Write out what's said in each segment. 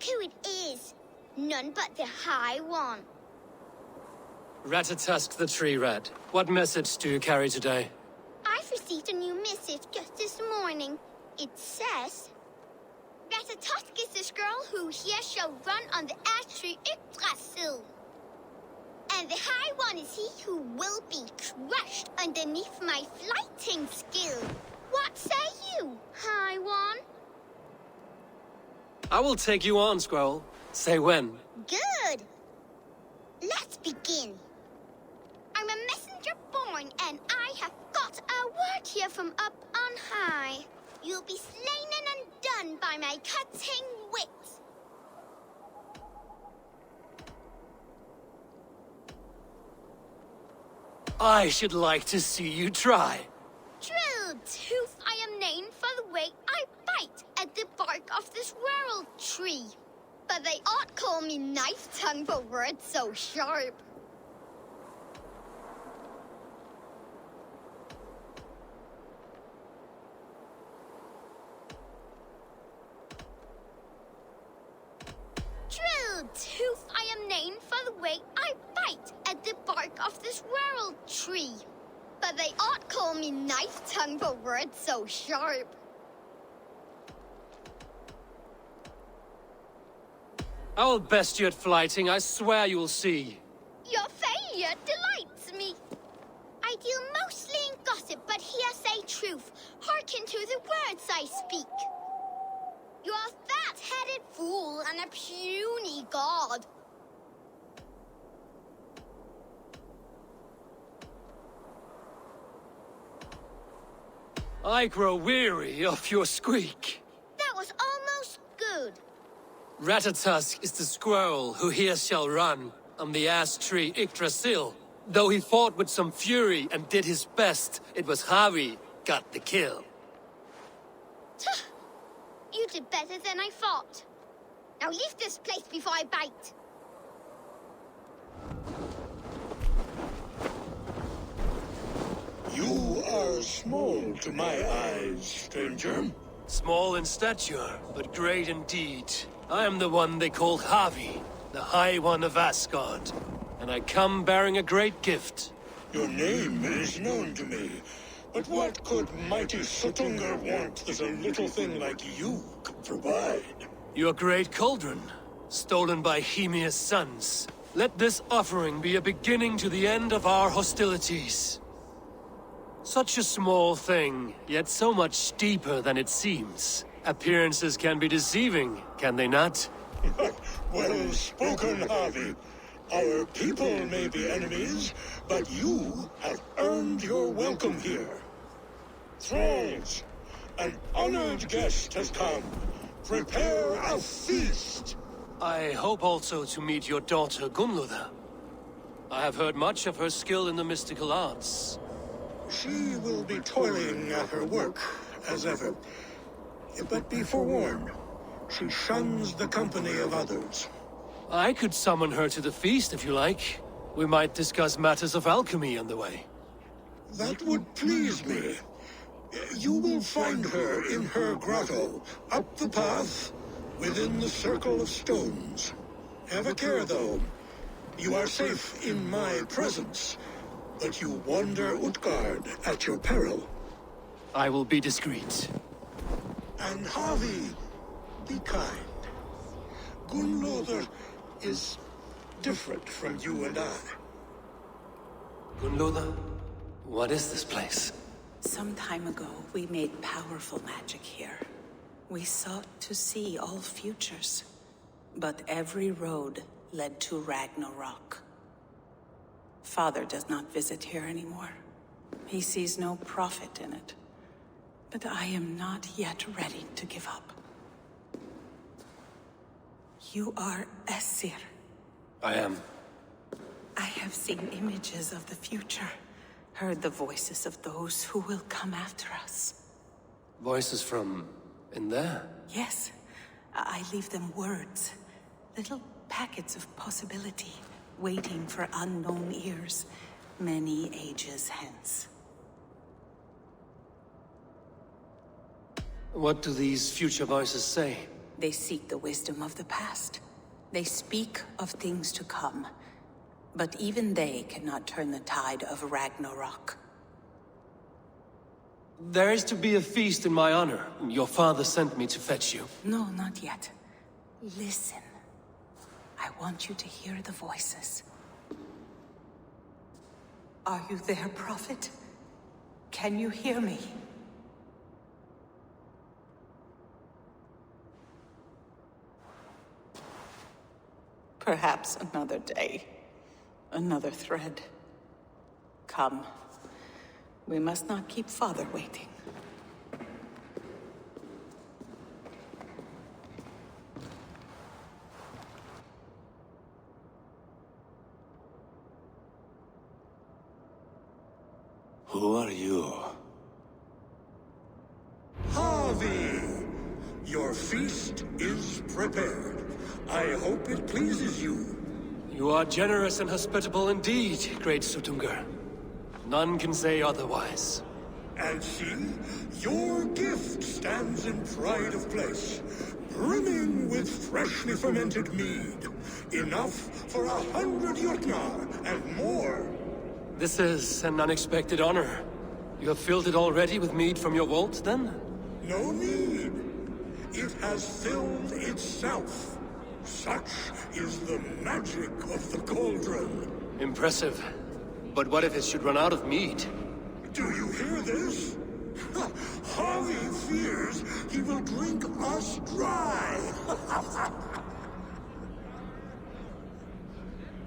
Look who it is. None but the High One. Ratatusk the Tree Rat. What message do you carry today? I've received a new missive just this morning. It says... Ratatusk is this girl who here shall run on the ash tree Yggdrasil. And the High One is he who will be crushed underneath my flighting skill. What say you, High One? I will take you on, Squirrel. Say when. Good. Let's begin. I'm a messenger born, and I have got a word here from up on high. You'll be slain and undone by my cutting wits. I should like to see you try. Drill tooth I am named for the way I bite at the bark of this world tree. But they ought call me knife tongue for words so sharp. Drill tooth I am named for the way I bite at the bark of this world tree. But they ought call me knife tongue for words so sharp. I will best you at flighting, I swear you'll see. Your failure delights me. I deal mostly in gossip, but here say truth. Hearken to the words I speak. You're a fat-headed fool and a puny god. I grow weary of your squeak. That was almost good. Ratatusk is the squirrel who here shall run on the ash tree Yggdrasil. Though he fought with some fury and did his best, it was Harvey got the kill. You did better than I thought. Now leave this place before I bite. You are small to my eyes, stranger. Small in stature, but great in deed. I am the one they call Harvey, the High One of Asgard. And I come bearing a great gift. Your name is known to me, but what could mighty Suttungr want that a little thing like you could provide? Your great cauldron, stolen by Hymir's sons. Let this offering be a beginning to the end of our hostilities. Such a small thing, yet so much deeper than it seems. Appearances can be deceiving, can they not? Well spoken, Harvey. Our people may be enemies, but you have earned your welcome here. Thralls, an honored guest has come. Prepare a feast. I hope also to meet your daughter Gunnlóða. I have heard much of her skill in the mystical arts. She will be toiling at her work, as ever. But be forewarned, she shuns the company of others. I could summon her to the feast if you like. We might discuss matters of alchemy on the way. That would please me. You will find her in her grotto, up the path, within the circle of stones. Have a care, though. You are safe in my presence, but you wander Utgard at your peril. I will be discreet. And Harvey, be kind. Gunnlóða is different from you and I. Gunnlóða, what is this place? Some time ago, we made powerful magic here. We sought to see all futures, but every road led to Ragnarok. Father does not visit here anymore. He sees no profit in it. But I am not yet ready to give up. You are Esir. I am. I have seen images of the future, heard the voices of those who will come after us. Voices from in there? Yes, I leave them words, little packets of possibility, waiting for unknown ears, many ages hence. What do these future voices say? They seek the wisdom of the past. They speak of things to come. But even they cannot turn the tide of Ragnarok. There is to be a feast in my honor. Your father sent me to fetch you. No, not yet. Listen. I want you to hear the voices. Are you there, Prophet? Can you hear me? Perhaps another day. Another thread. Come. We must not keep Father waiting. Who are you? Harvey! Your feast is prepared. I hope it pleases you. You are generous and hospitable indeed, great Sutungur. None can say otherwise. And see, your gift stands in pride of place, brimming with freshly fermented mead. Enough for 100 Jotnar and more. This is an unexpected honor. You have filled it already with mead from your vault, then? No need. It has filled itself. Such is the magic of the cauldron. Impressive. But what if it should run out of mead? Do you hear this? Harvey fears he will drink us dry.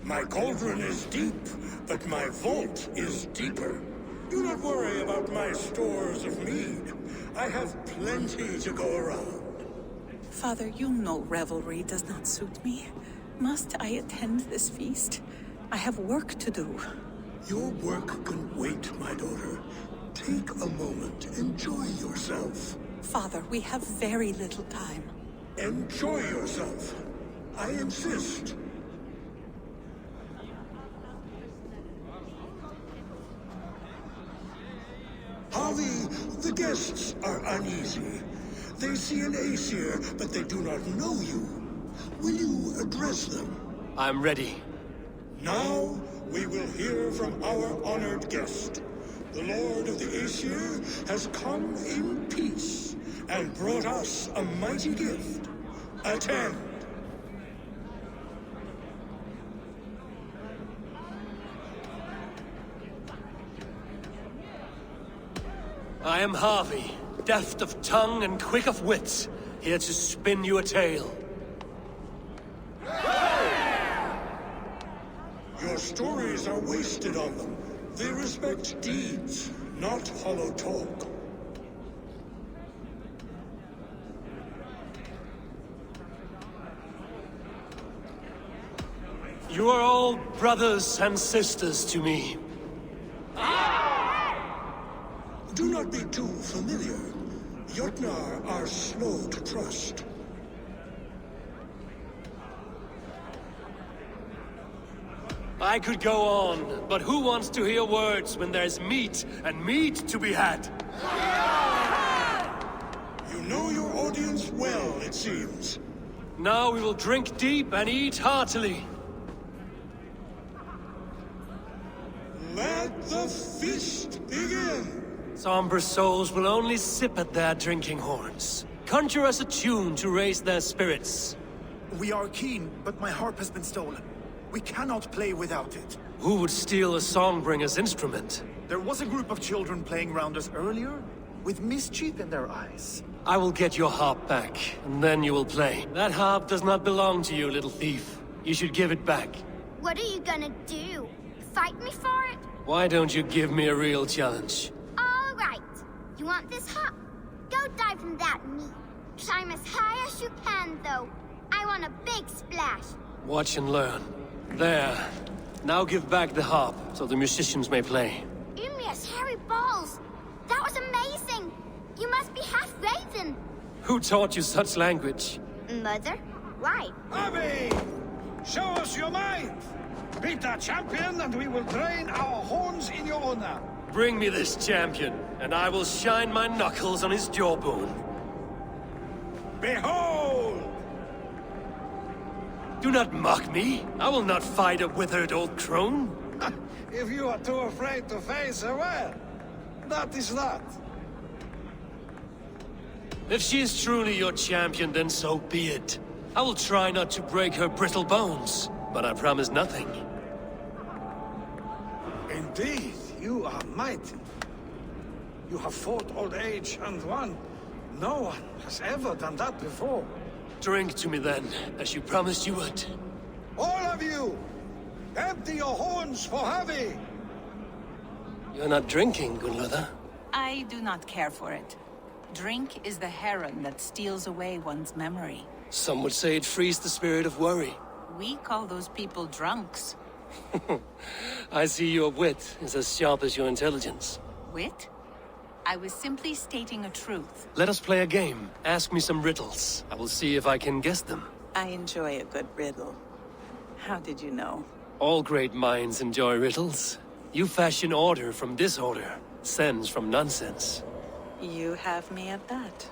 My cauldron is deep, but my vault is deeper. Do not worry about my stores of mead. I have plenty to go around. Father, you know revelry does not suit me. Must I attend this feast? I have work to do. Your work can wait, my daughter. Take a moment. Enjoy yourself. Father, we have very little time. Enjoy yourself. I insist. Harvey, the guests are uneasy. They see an Aesir, but they do not know you. Will you address them? I'm ready. Now, we will hear from our honored guest. The Lord of the Aesir has come in peace and brought us a mighty gift. Attend. I am Harvey, deft of tongue and quick of wit, here to spin you a tale. Your stories are wasted on them. They respect deeds, not hollow talk. You are all brothers and sisters to me. Do not be too familiar. Jotnar are slow to trust. I could go on, but who wants to hear words when there's meat and meat to be had? You know your audience well, it seems. Now we will drink deep and eat heartily. Let the feast begin! Somber souls will only sip at their drinking horns. Conjure us a tune to raise their spirits. We are keen, but my harp has been stolen. We cannot play without it. Who would steal a songbringer's instrument? There was a group of children playing around us earlier, with mischief in their eyes. I will get your harp back, and then you will play. That harp does not belong to you, little thief. You should give it back. What are you gonna do? Fight me for it? Why don't you give me a real challenge? All right. You want this hop? Go dive in that meat. Climb as high as you can, though. I want a big splash. Watch and learn. There. Now give back the harp, so the musicians may play. Ymria's hairy balls. That was amazing. You must be half raven. Who taught you such language? Mother? Why? Harvey! Show us your might! Beat our champion, and we will drain our horns in your honor. Bring me this champion, and I will shine my knuckles on his jawbone. Behold! Do not mock me. I will not fight a withered old crone. If you are too afraid to face her, well, that is that. If she is truly your champion, then so be it. I will try not to break her brittle bones, but I promise nothing. Indeed, you are mighty. You have fought old age and won. No one has ever done that before. Drink to me then, as you promised you would. All of you! Empty your horns for Javi! You're not drinking, Gunlother. I do not care for it. Drink is the heron that steals away one's memory. Some would say it frees the spirit of worry. We call those people drunks. I see your wit is as sharp as your intelligence. Wit? I was simply stating a truth. Let us play a game. Ask me some riddles. I will see if I can guess them. I enjoy a good riddle. How did you know? All great minds enjoy riddles. You fashion order from disorder, sense from nonsense. You have me at that.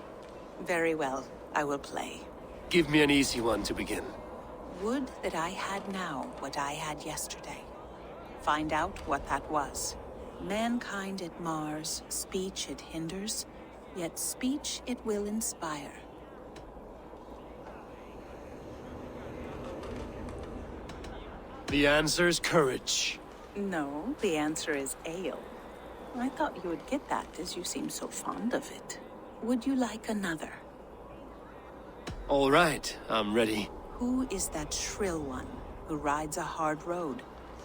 Very well, I will play. Give me an easy one to begin. Would that I had now what I had yesterday. Find out what that was. Mankind it mars, speech it hinders, yet speech it will inspire. The answer's courage. No, the answer is ale. I thought you would get that, as you seem so fond of it. Would you like another? All right, I'm ready. Who is that shrill one who rides a hard road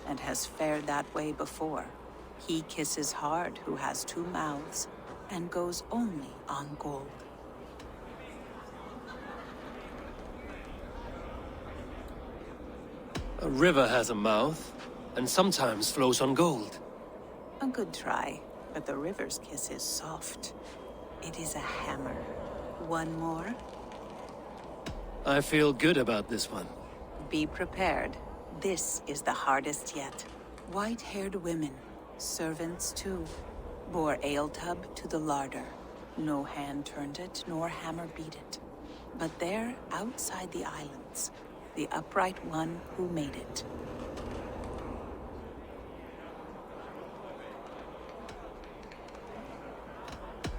and has fared that way before? He kisses hard who has two mouths and goes only on gold. A river has a mouth, and sometimes flows on gold. A good try, but the river's kiss is soft. It is a hammer. One more? I feel good about this one. Be prepared. This is the hardest yet. White-haired women, servants too, bore ale tub to the larder. No hand turned it, nor hammer beat it. But there, outside the islands, the upright one who made it.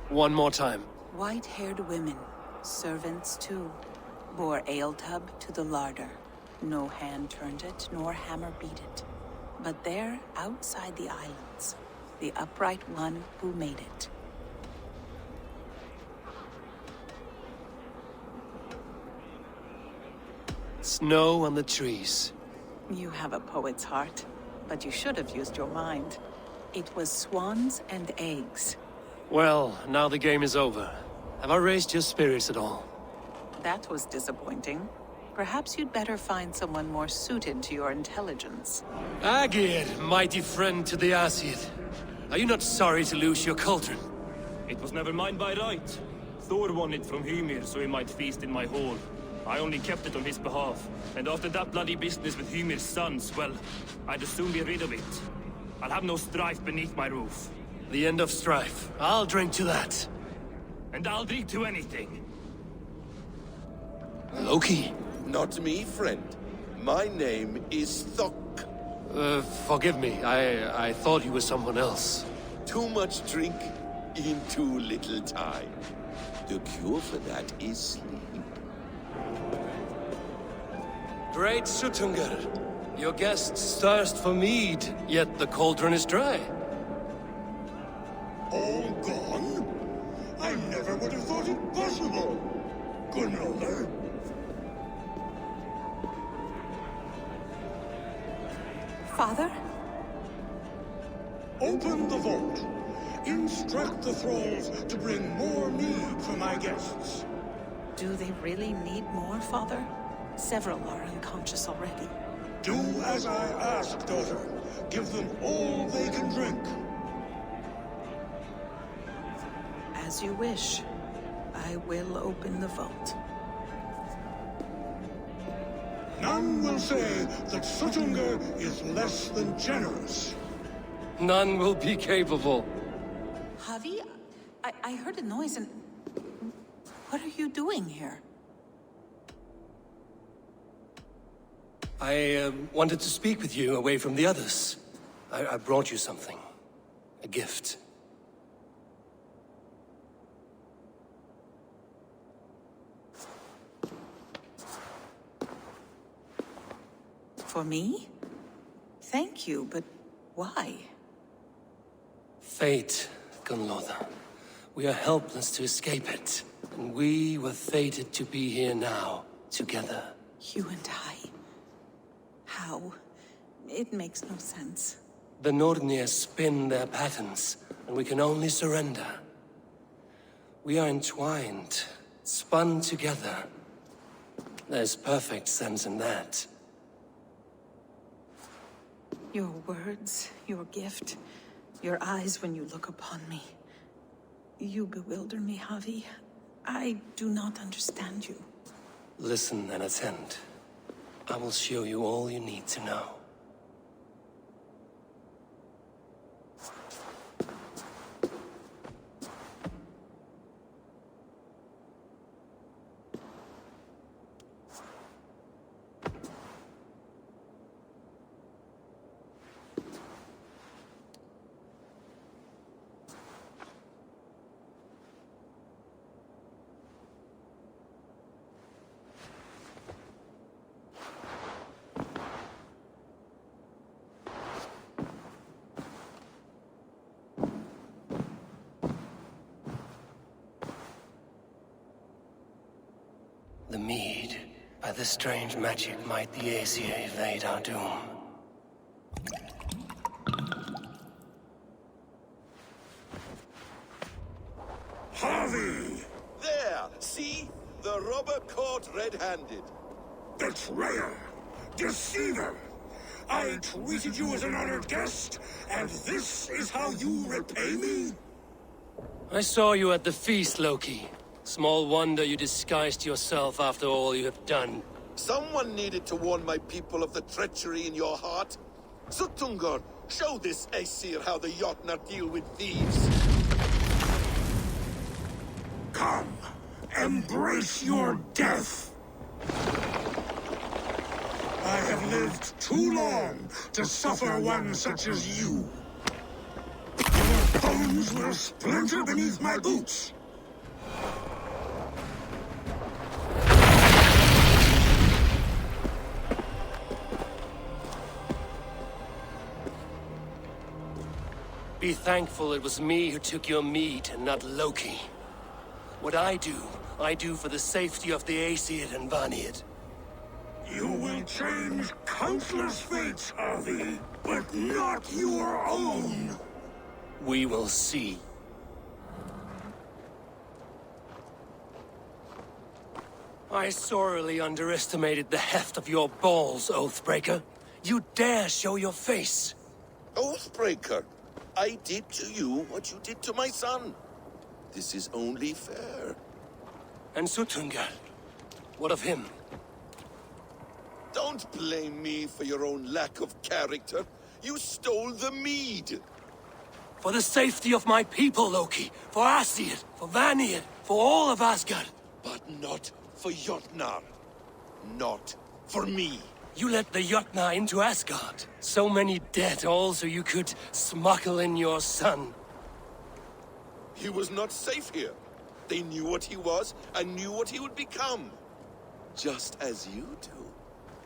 One more time. White-haired women, servants too, bore ale tub to the larder. No hand turned it, nor hammer beat it. But there, outside the islands, the upright one who made it. Snow on the trees. You have a poet's heart, but you should have used your mind. It was swans and eggs. Well, now the game is over. Have I raised your spirits at all? That was disappointing. Perhaps you'd better find someone more suited to your intelligence. Agir, mighty friend to the Aesir. Are you not sorry to lose your cauldron? It was never mine by right. Thor won it from Hymir so he might feast in my hall. I only kept it on his behalf. And after that bloody business with Hymir's sons, well, I'd as soon be rid of it. I'll have no strife beneath my roof. The end of strife. I'll drink to that. And I'll drink to anything. Loki. Not me, friend. My name is Thok. Forgive me. I thought you were someone else. Too much drink in too little time. The cure for that is sleep. Great Suttungr. Your guests thirst for mead, yet the cauldron is dry. All gone? I never would have thought it possible. Gunnar. Father? Open the vault. Instruct the thralls to bring more mead for my guests. Do they really need more, Father? Several are unconscious already. Do as I ask, daughter. Give them all they can drink. As you wish. I will open the vault. None will say that Suttungr is less than generous. None will be capable. Javi, I heard a noise and... What are you doing here? I wanted to speak with you away from the others. I brought you something. A gift. For me? Thank you, but why? Fate, Gunlotha. We are helpless to escape it. And we were fated to be here now, together. You and I? How? It makes no sense. The Nornir spin their patterns, and we can only surrender. We are entwined, spun together. There's perfect sense in that. Your words, your gift, your eyes when you look upon me. You bewilder me, Javi. I do not understand you. Listen and attend. I will show you all you need to know. The mead. By the strange magic might the Aesir evade our doom. Harvey! There! See? The robber caught red-handed. Betrayer! Deceiver! I treated you as an honored guest, and this is how you repay me? I saw you at the feast, Loki. Small wonder you disguised yourself after all you have done. Someone needed to warn my people of the treachery in your heart. Suttungr, show this Aesir how the Jotnar deal with thieves. Come, embrace your death! I have lived too long to suffer one such as you. Your bones will splinter beneath my boots. Be thankful it was me who took your meat and not Loki. What I do for the safety of the Aesir and Vanir. You will change countless fates, Harvey, but not your own. We will see. I sorely underestimated the heft of your balls, Oathbreaker. You dare show your face. Oathbreaker, I did to you what you did to my son. This is only fair. And Suttungr, what of him? Don't blame me for your own lack of character. You stole the mead. For the safety of my people, Loki. For Aesir, for Vanir, for all of Asgard. But not for Jotnar. Not for me. You let the Jotnar into Asgard. So many dead, all so you could smuggle in your son. He was not safe here. They knew what he was and knew what he would become. Just as you do.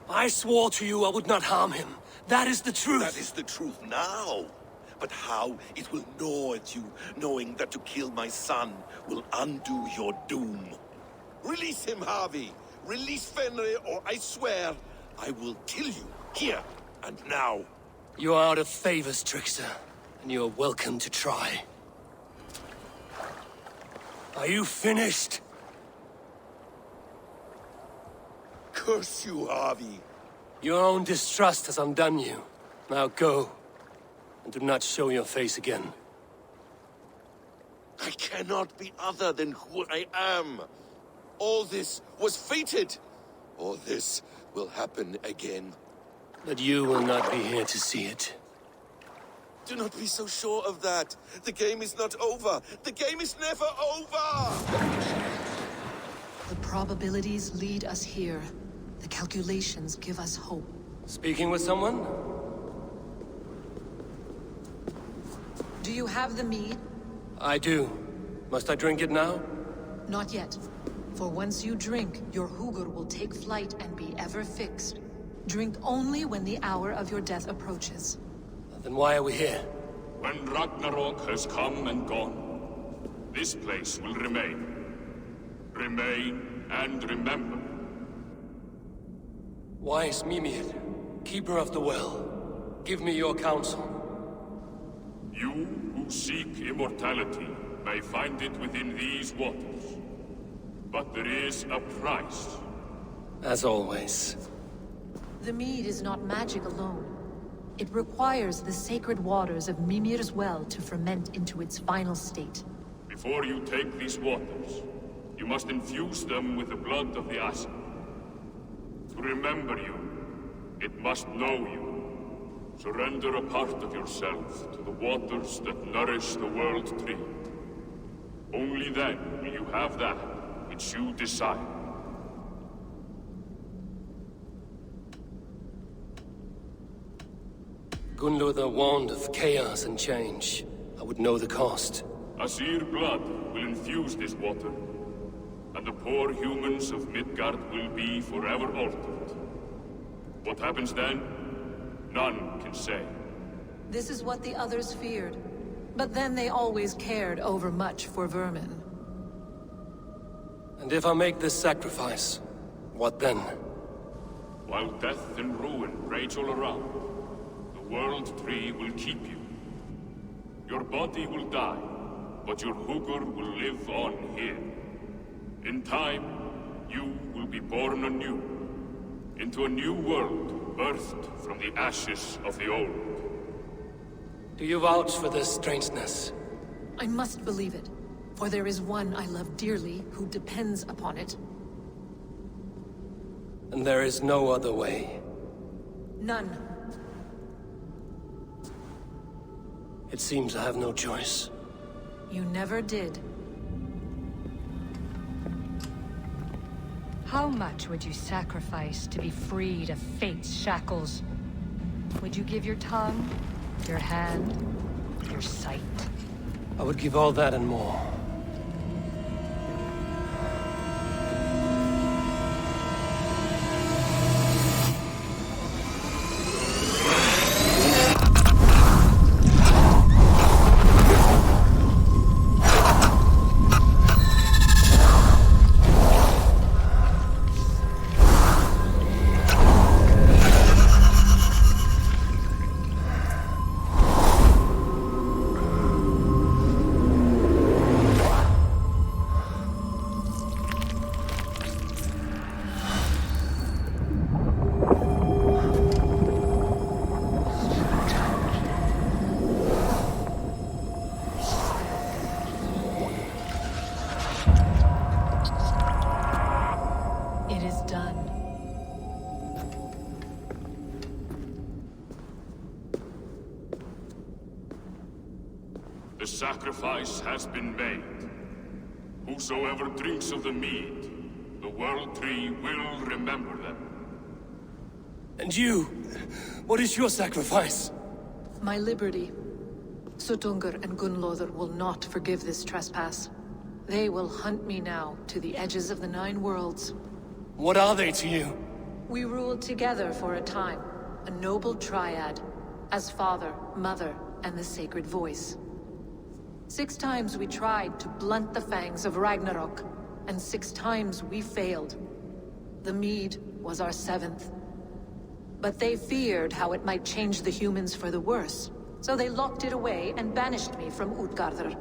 I swore to you I would not harm him. That is the truth. That is the truth now. But how it will gnaw at you, knowing that to kill my son will undo your doom. Release him, Harvey. Release Fenrir, or I swear, I will kill you, here and now. You are out of favors, trickster, and you are welcome to try. Are you finished? Curse you, Harvey. Your own distrust has undone you. Now go, and do not show your face again. I cannot be other than who I am. All this was fated. All this will happen again. But you will not be here to see it. Do not be so sure of that. The game is not over. The game is never over! The probabilities lead us here. The calculations give us hope. Speaking with someone? Do you have the mead? I do. Must I drink it now? Not yet. For once you drink, your Hugur will take flight and be ever fixed. Drink only when the hour of your death approaches. Then why are we here? When Ragnarok has come and gone, this place will remain. Remain and remember. Wise Mimir, keeper of the well, give me your counsel. You who seek immortality may find it within these waters. But there is a price. As always. The mead is not magic alone. It requires the sacred waters of Mimir's well to ferment into its final state. Before you take these waters, you must infuse them with the blood of the Ashen. To remember you, it must know you. Surrender a part of yourself to the waters that nourish the World Tree. Only then will you have that which you desire. Gunlother warned of chaos and change. I would know the cost. Asir blood will infuse this water, and the poor humans of Midgard will be forever altered. What happens then? None can say. This is what the others feared. But then they always cared overmuch for vermin. And if I make this sacrifice, what then? While death and ruin rage all around, the World Tree will keep you. Your body will die, but your Hugur will live on here. In time, you will be born anew, into a new world birthed from the ashes of the old. Do you vouch for this strangeness? I must believe it, for there is one I love dearly who depends upon it. And there is no other way. None. It seems I have no choice. You never did. How much would you sacrifice to be freed of fate's shackles? Would you give your tongue, your hand, your sight? I would give all that and more. It is done. The sacrifice has been made. Whosoever drinks of the mead, the World Tree will remember them. And you? What is your sacrifice? My liberty. Suttungr and Gunlother will not forgive this trespass. They will hunt me now to the edges of the Nine Worlds. What are they to you? We ruled together for a time, a noble triad, as father, mother, and the sacred voice. 6 times we tried to blunt the fangs of Ragnarok, and 6 times we failed. The mead was our 7th. But they feared how it might change the humans for the worse, so they locked it away and banished me from Utgardr.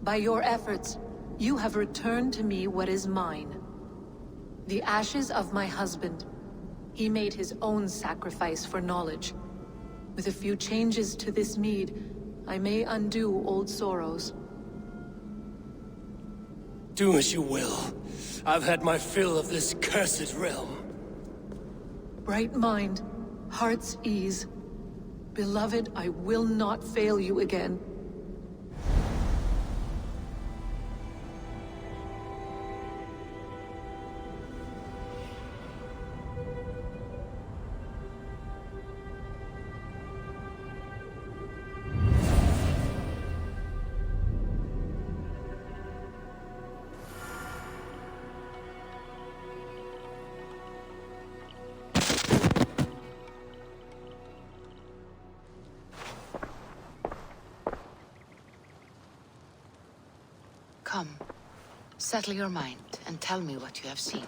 By your efforts, you have returned to me what is mine. The ashes of my husband. He made his own sacrifice for knowledge. With a few changes to this mead, I may undo old sorrows. Do as you will. I've had my fill of this cursed realm. Bright mind, heart's ease. Beloved, I will not fail you again. Settle your mind and tell me what you have seen.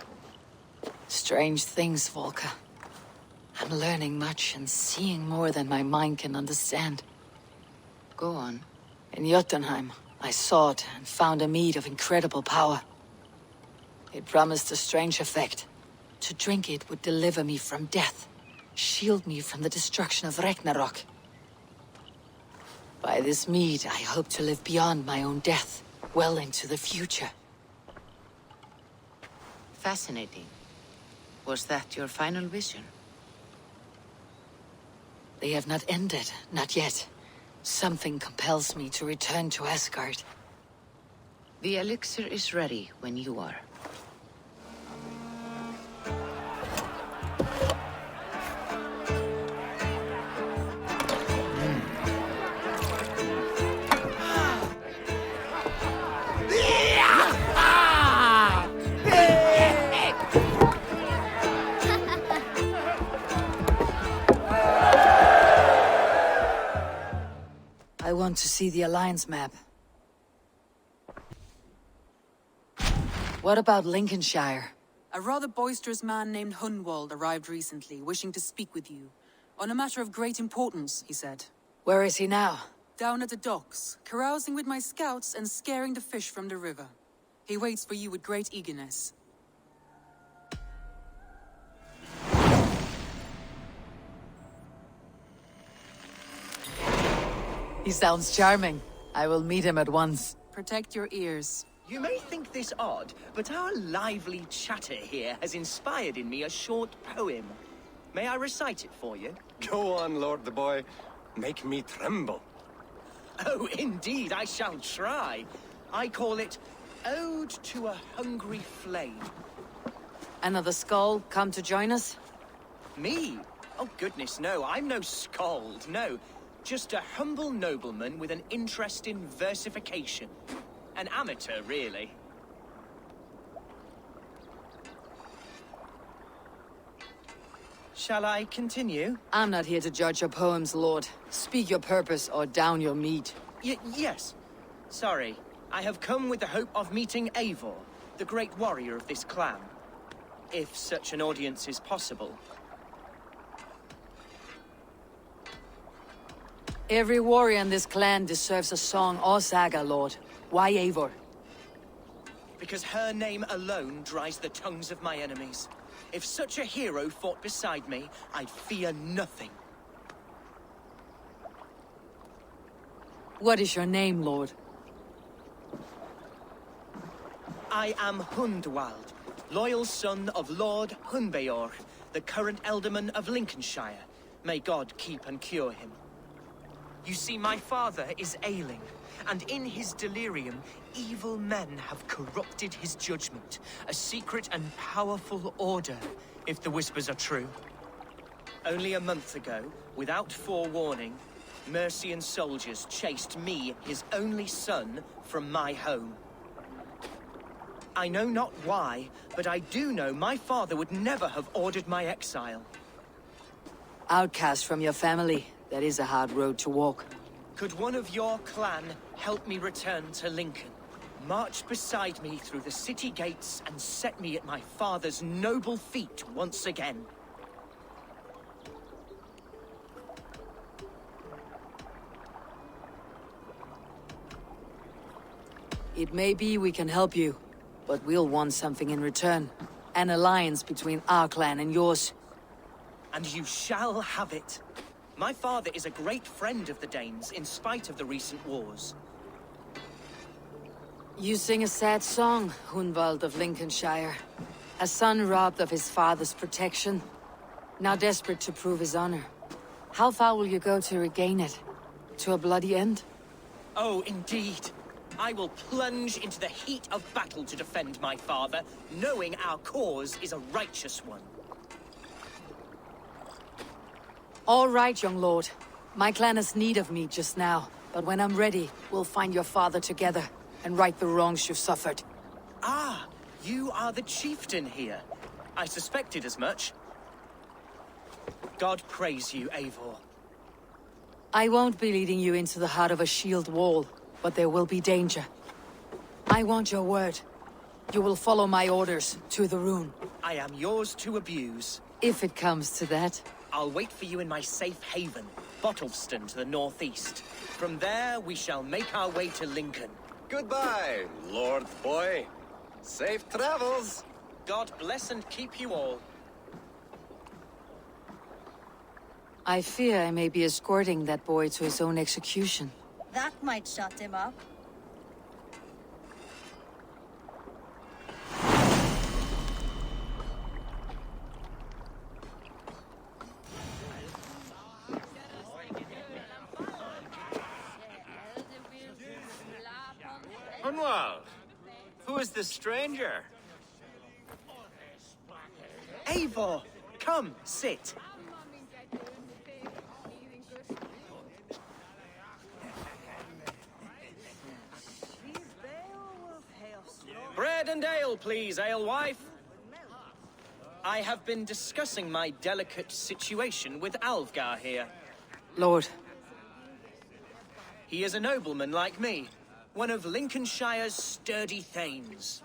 Strange things, Volker. I'm learning much and seeing more than my mind can understand. Go on. In Jotunheim, I sought and found a mead of incredible power. It promised a strange effect. To drink it would deliver me from death, shield me from the destruction of Ragnarok. By this mead, I hope to live beyond my own death, well into the future. Fascinating. Was that your final vision? They have not ended, not yet. Something compels me to return to Asgard. The elixir is ready when you are. I want to see the Alliance map. What about Lincolnshire? A rather boisterous man named Hunwald arrived recently, wishing to speak with you. On a matter of great importance, he said. Where is he now? Down at the docks, carousing with my scouts and scaring the fish from the river. He waits for you with great eagerness. He sounds charming. I will meet him at once. Protect your ears. You may think this odd, but our lively chatter here has inspired in me a short poem. May I recite it for you? Go on, Lord the Boy. Make me tremble. Oh, indeed, I shall try. I call it Ode to a Hungry Flame. Another skull come to join us? Me? Oh, goodness, no. I'm no skald, no. Just a humble nobleman with an interest in versification. An amateur, really. Shall I continue? I'm not here to judge your poems, Lord. Speak your purpose or down your meat. Yes. Sorry. I have come with the hope of meeting Eivor, the great warrior of this clan. If such an audience is possible. Every warrior in this clan deserves a song or saga, Lord. Why Eivor? Because her name alone dries the tongues of my enemies. If such a hero fought beside me, I'd fear nothing. What is your name, Lord? I am Hundwald, loyal son of Lord Hunbeor, the current Elderman of Lincolnshire. May God keep and cure him. You see, my father is ailing, and in his delirium, evil men have corrupted his judgment. A secret and powerful order, if the whispers are true. Only a month ago, without forewarning, Mercian soldiers chased me, his only son, from my home. I know not why, but I do know my father would never have ordered my exile. Outcast from your family. That is a hard road to walk. Could one of your clan help me return to Lincoln? March beside me through the city gates and set me at my father's noble feet once again. It may be we can help you, but we'll want something in return. An alliance between our clan and yours. And you shall have it. My father is a great friend of the Danes, in spite of the recent wars. You sing a sad song, Hunwald of Lincolnshire. A son robbed of his father's protection. Now desperate to prove his honor. How far will you go to regain it? To a bloody end? Oh, indeed. I will plunge into the heat of battle to defend my father, knowing our cause is a righteous one. All right, young lord. My clan has need of me just now, but when I'm ready, we'll find your father together and right the wrongs you've suffered. Ah, you are the chieftain here. I suspected as much. God praise you, Eivor. I won't be leading you into the heart of a shield wall, but there will be danger. I want your word. You will follow my orders to the rune. I am yours to abuse. If it comes to that. I'll wait for you in my safe haven, Bottleston to the northeast. From there, we shall make our way to Lincoln. Goodbye, Lord Boy. Safe travels. God bless and keep you all. I fear I may be escorting that boy to his own execution. That might shut him up. Hunwald, who is this stranger? Eivor, come, sit. Bread and ale, please, alewife. I have been discussing my delicate situation with Alvgar here. Lord. He is a nobleman like me, one of Lincolnshire's sturdy thanes.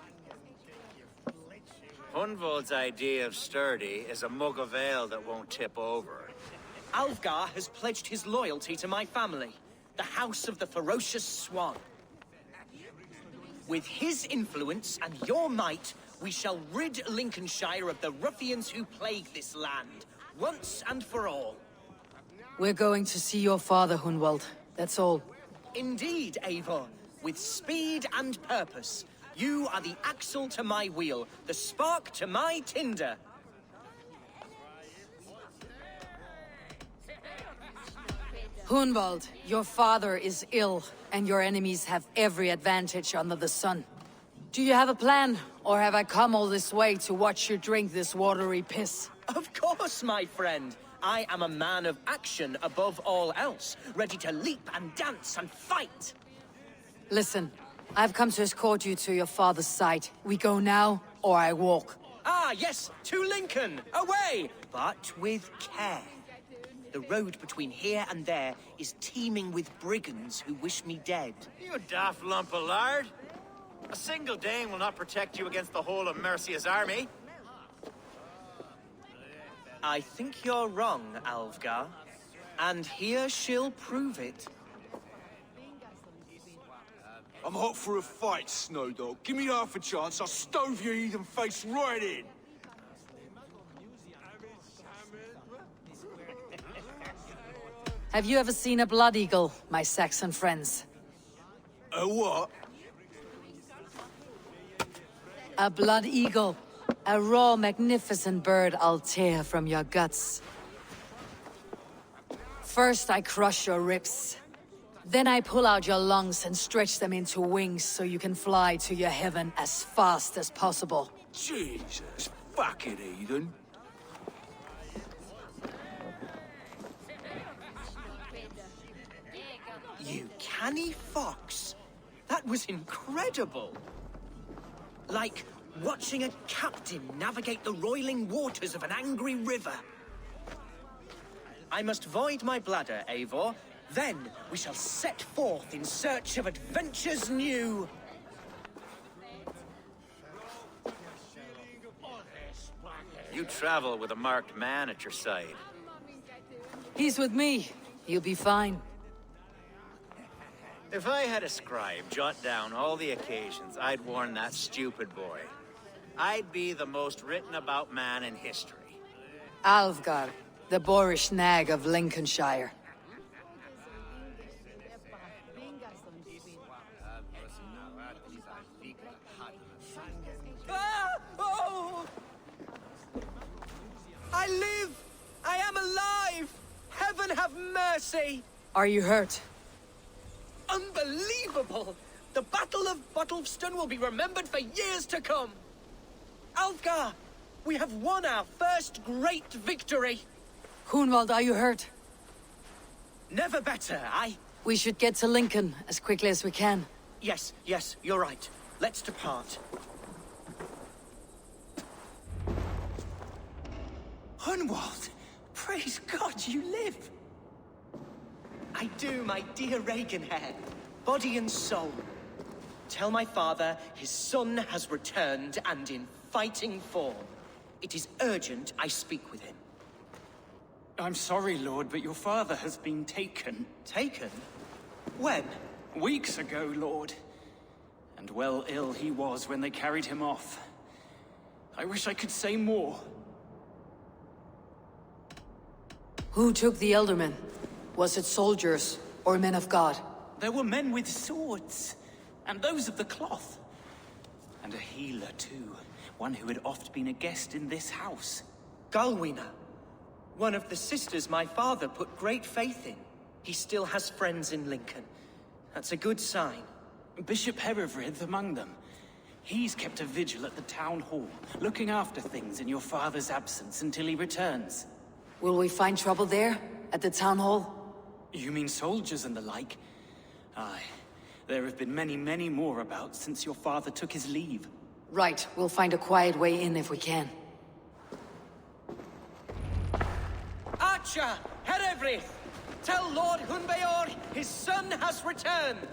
Hunwald's idea of sturdy is a mug of ale that won't tip over. Alvgar has pledged his loyalty to my family, the House of the Ferocious Swan. With his influence and your might, we shall rid Lincolnshire of the ruffians who plague this land, once and for all. We're going to see your father, Hunwald. That's all. Indeed, Eivor. With speed and purpose. You are the axle to my wheel, the spark to my tinder. Hunwald, your father is ill, and your enemies have every advantage under the sun. Do you have a plan, or have I come all this way to watch you drink this watery piss? Of course, my friend. I am a man of action above all else, ready to leap and dance and fight. Listen, I've come to escort you to your father's side. We go now, or I walk. Ah, yes, to Lincoln! Away! But with care. The road between here and there is teeming with brigands who wish me dead. You daft lump of lard. A single Dane will not protect you against the whole of Mercia's army. I think you're wrong, Alvgar. And here she'll prove it. I'm hot for a fight, Snowdog. Give me half a chance, I'll stove your heathen face right in. Have you ever seen a blood eagle, my Saxon friends? A what? A blood eagle. A raw, magnificent bird I'll tear from your guts. First I crush your ribs. Then I pull out your lungs and stretch them into wings so you can fly to your heaven as fast as possible. Jesus fucking heathen. You canny fox. That was incredible. Like watching a captain navigate the roiling waters of an angry river. I must void my bladder, Eivor. Then we shall set forth in search of adventures new. You travel with a marked man at your side. He's with me. You'll be fine. If I had a scribe jot down all the occasions I'd warn that stupid boy, I'd be the most written about man in history. Alvgar, the boorish nag of Lincolnshire. Ah! Oh! I live! I am alive! Heaven have mercy! Are you hurt? Unbelievable! The Battle of Bottleston will be remembered for years to come! Alvgar, we have won our first great victory! Hunwald, are you hurt? Never better, We should get to Lincoln as quickly as we can. Yes, you're right. Let's depart. Hunwald! Praise God you live! I do, my dear Reaganhair. Body and soul. Tell my father his son has returned and in fighting form. It is urgent I speak with him. I'm sorry, Lord, but your father has been taken. Taken? When? Weeks ago, Lord. And well ill he was when they carried him off. I wish I could say more. Who took the Elderman? Was it soldiers or men of God? There were men with swords, and those of the cloth. And a healer, too. One who had oft been a guest in this house. Galwina. One of the sisters my father put great faith in. He still has friends in Lincoln. That's a good sign. Bishop Herefrith among them. He's kept a vigil at the town hall, looking after things in your father's absence until he returns. Will we find trouble there? At the town hall? You mean soldiers and the like? Aye. There have been many, many more about since your father took his leave. Right. We'll find a quiet way in if we can. Archer! Herefrith! Tell Lord Hunbeor his son has returned!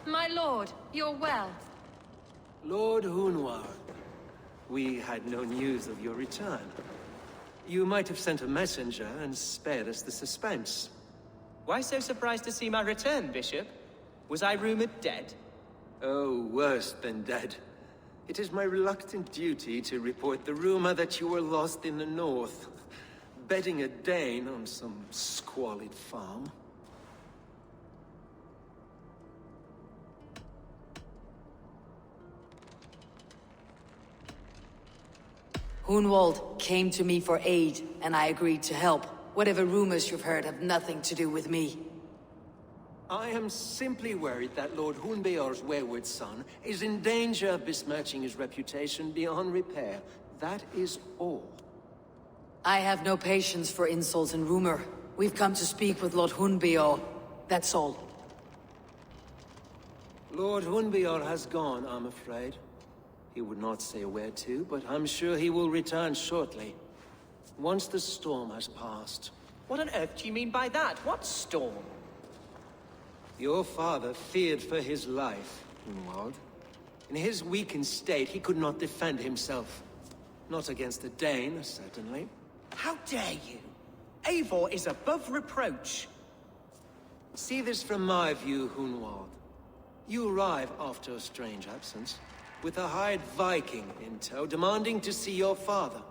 My lord, you're well. Lord Hunward, we had no news of your return. You might have sent a messenger and spared us the suspense. Why so surprised to see my return, Bishop? Was I rumored dead? Oh, worse than dead. It is my reluctant duty to report the rumor that you were lost in the north, bedding a Dane on some squalid farm. Hunwald came to me for aid, and I agreed to help. Whatever rumors you've heard have nothing to do with me. I am simply worried that Lord Hunbeor's wayward son is in danger of besmirching his reputation beyond repair. That is all. I have no patience for insults and rumor. We've come to speak with Lord Hunbeor. That's all. Lord Hunbeor has gone, I'm afraid. He would not say where to, but I'm sure he will return shortly. Once the storm has passed. What on earth do you mean by that? What storm? Your father feared for his life, Hunwald. In his weakened state, he could not defend himself. Not against a Dane, certainly. How dare you? Eivor is above reproach. See this from my view, Hunwald. You arrive after a strange absence, with a hired Viking in tow, demanding to see your father.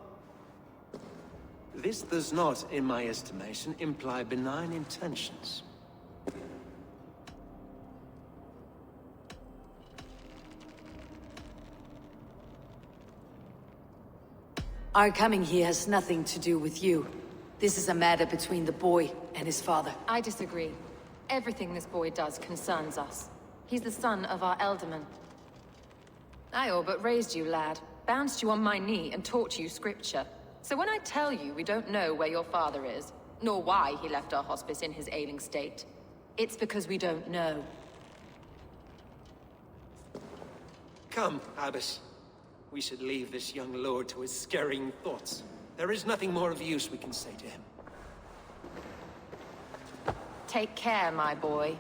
This does not, in my estimation, imply benign intentions. Our coming here has nothing to do with you. This is a matter between the boy and his father. I disagree. Everything this boy does concerns us. He's the son of our Elderman. I all but raised you, lad. Bounced you on my knee and taught you scripture. So when I tell you we don't know where your father is, nor why he left our hospice in his ailing state, it's because we don't know. Come, Abbess. We should leave this young lord to his scurrying thoughts. There is nothing more of use we can say to him. Take care, my boy.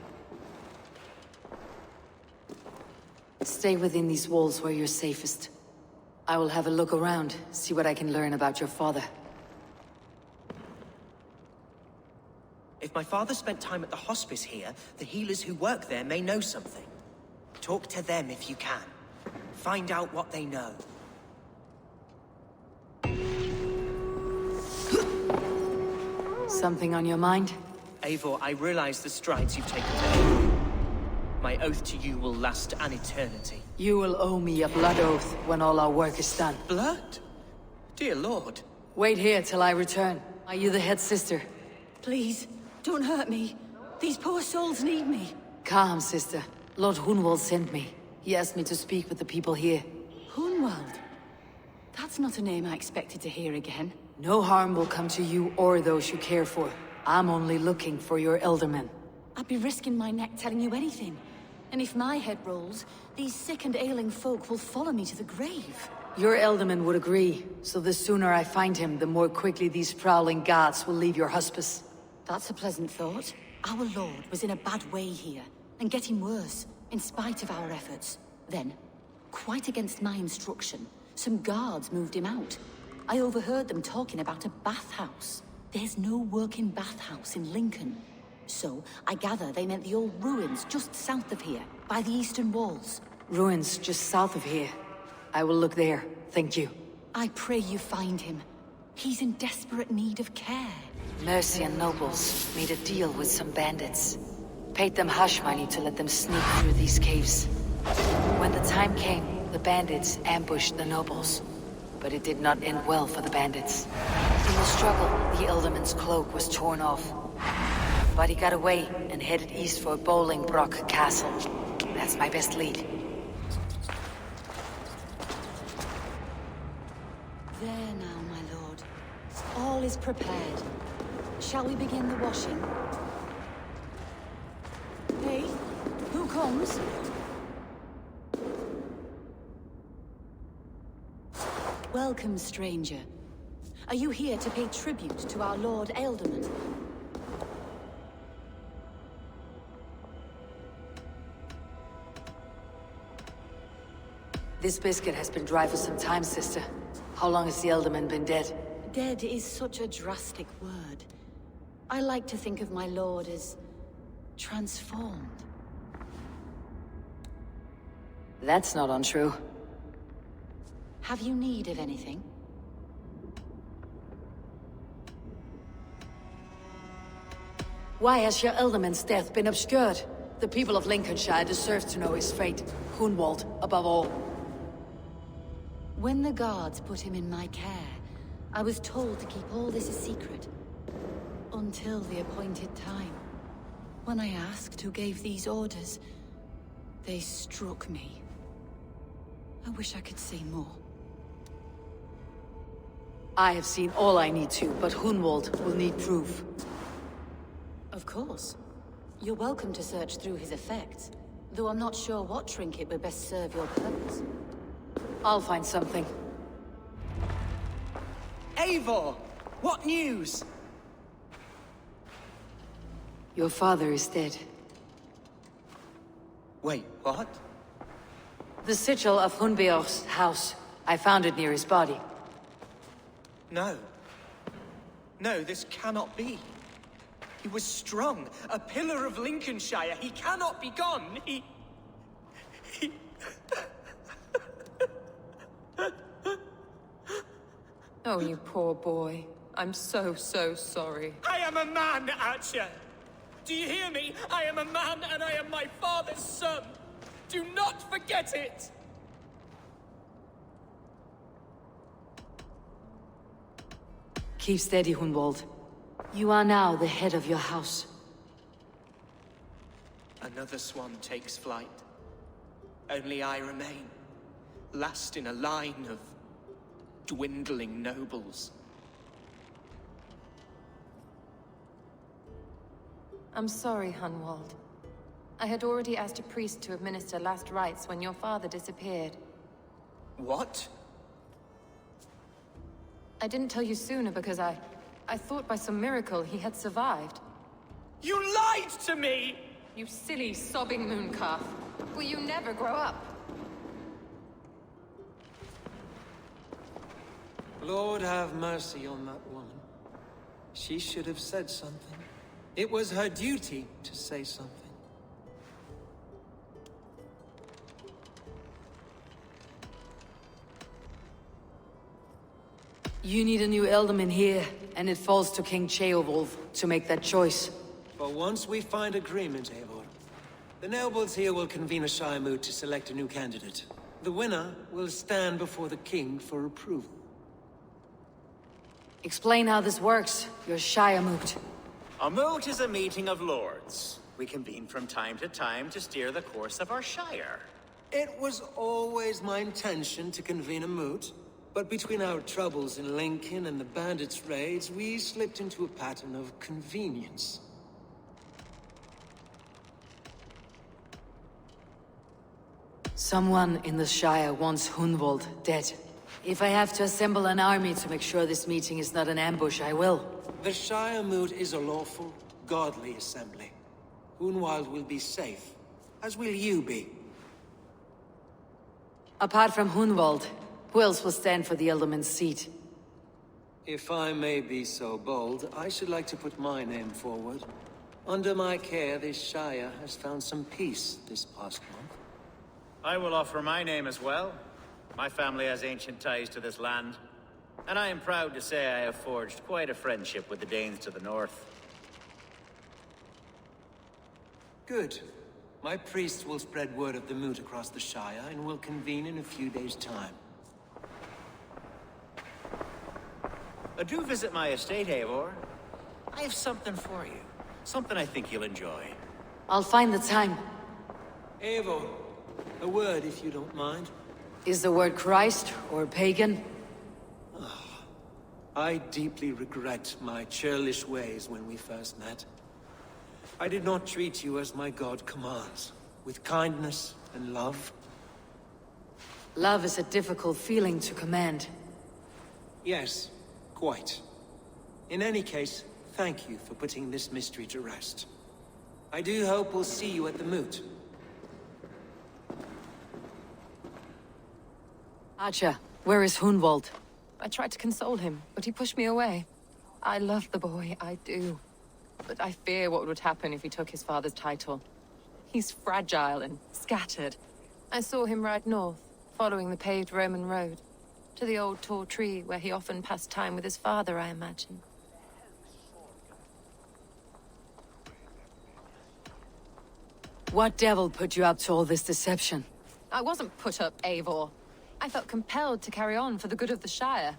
Stay within these walls where you're safest. I will have a look around, see what I can learn about your father. If my father spent time at the hospice here, the healers who work there may know something. Talk to them if you can. Find out what they know. Something on your mind? Eivor, I realize the strides you've taken today. My oath to you will last an eternity. You will owe me a blood oath when all our work is done. Blood? Dear Lord. Wait here till I return. Are you the head sister? Please, don't hurt me. These poor souls need me. Calm, sister. Lord Hunwald sent me. He asked me to speak with the people here. Hunwald? That's not a name I expected to hear again. No harm will come to you or those you care for. I'm only looking for your Elderman. I'd be risking my neck telling you anything. And if my head rolls, these sick and ailing folk will follow me to the grave. Your Elderman would agree, so the sooner I find him, the more quickly these prowling gods will leave your hospice. That's a pleasant thought. Our lord was in a bad way here, and getting worse. in spite of our efforts. Then, quite against my instruction, some guards moved him out. I overheard them talking about a bathhouse. There's no working bathhouse in Lincoln. So, I gather they meant the old ruins just south of here, by the eastern walls. Ruins just south of here. I will look there, thank you. I pray you find him. He's in desperate need of care. Mercian nobles made a deal with some bandits. Paid them hush money to let them sneak through these caves. When the time came, the bandits ambushed the nobles. But it did not end well for the bandits. In the struggle, the Elderman's cloak was torn off. But he got away and headed east for Bolingbroke Castle. That's my best lead. There now, my lord. All is prepared. Shall we begin the washing? Hey, who comes? Welcome, stranger. Are you here to pay tribute to our Lord Ealdorman? This biscuit has been dry for some time, sister. How long has the Ealdorman been dead? Dead is such a drastic word. I like to think of my lord as transformed. That's not untrue. Have you need of anything? Why has your Ealdorman's death been obscured? The people of Lincolnshire deserve to know his fate. Hunwald, above all. When the guards put him in my care, I was told to keep all this a secret. Until the appointed time. When I asked who gave these orders, they struck me. I wish I could say more. I have seen all I need to, but Hunwald will need proof. Of course. You're welcome to search through his effects, though I'm not sure what trinket would best serve your purpose. I'll find something. Eivor! What news? Your father is dead. Wait, what? The sigil of Hunbeor's house. I found it near his body. No. No, this cannot be. He was strong, a pillar of Lincolnshire. He cannot be gone. He... Oh, you poor boy. I'm so sorry. I am a man, Archer! Do you hear me? I am a man and I am my father's son! Do not forget it! Keep steady, Hunwald. You are now the head of your house. Another swan takes flight. Only I remain, last in a line of dwindling nobles. I'm sorry, Hunwald. I had already asked a priest to administer last rites when your father disappeared. What? I didn't tell you sooner because I thought by some miracle he had survived. You lied to me! You silly, sobbing mooncalf. Will you never grow up? Lord have mercy on that woman. She should have said something. It was her duty to say something. You need a new Ealdorman here, and it falls to King Ceolwulf to make that choice. But once we find agreement, Eivor, the nobles here will convene a Shire moot to select a new candidate. The winner will stand before the king for approval. Explain how this works, your Shire moot. A moot is a meeting of lords. We convene from time to steer the course of our shire. It was always my intention to convene a moot, but between our troubles in Lincoln and the bandits' raids, we slipped into a pattern of convenience. Someone in the Shire wants Hunwald dead. If I have to assemble an army to make sure this meeting is not an ambush, I will. The Shire moot is a lawful, godly assembly. Hunwald will be safe, As will you be. Apart from Hunwald, who else will stand for the Elderman's seat? If I may be so bold, I should like to put my name forward. Under my care, this Shire has found some peace this past month. I will offer my name as well. My family has ancient ties to this land. And I am proud to say I have forged quite a friendship with the Danes to the north. Good. My priests will spread word of the moot across the Shire, and will convene in a few days' time. Do visit my estate, Eivor. I have something for you. Something I think you'll enjoy. I'll find the time. Eivor, a word if you don't mind. Is the word Christ or pagan? I deeply regret my churlish ways when we first met. I did not treat you as my god commands, with kindness and love. Love is a difficult feeling to command. Yes, quite. In any case, thank you for putting this mystery to rest. I do hope we'll see you at the moot. Archer, where is Hunwald? I tried to console him, but he pushed me away. I love the boy, I do. But I fear what would happen if he took his father's title. He's fragile and scattered. I saw him ride north, following the paved Roman road. To the old tall tree where he often passed time with his father, I imagine. What devil put you up to all this deception? I wasn't put up, Eivor. I felt compelled to carry on for the good of the Shire.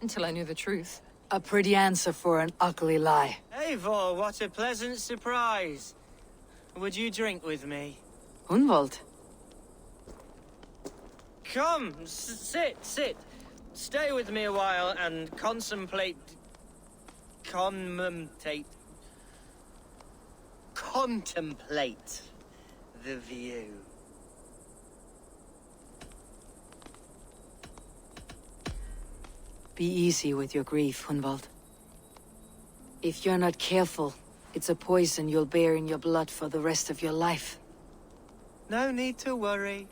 Until I knew the truth. A pretty answer for an ugly lie. Eivor, what a pleasant surprise. Would you drink with me? Hunwald? Come, sit. Stay with me a while and contemplate the view. Be easy with your grief, Hunwald. If you're not careful, it's a poison you'll bear in your blood for the rest of your life. No need to worry.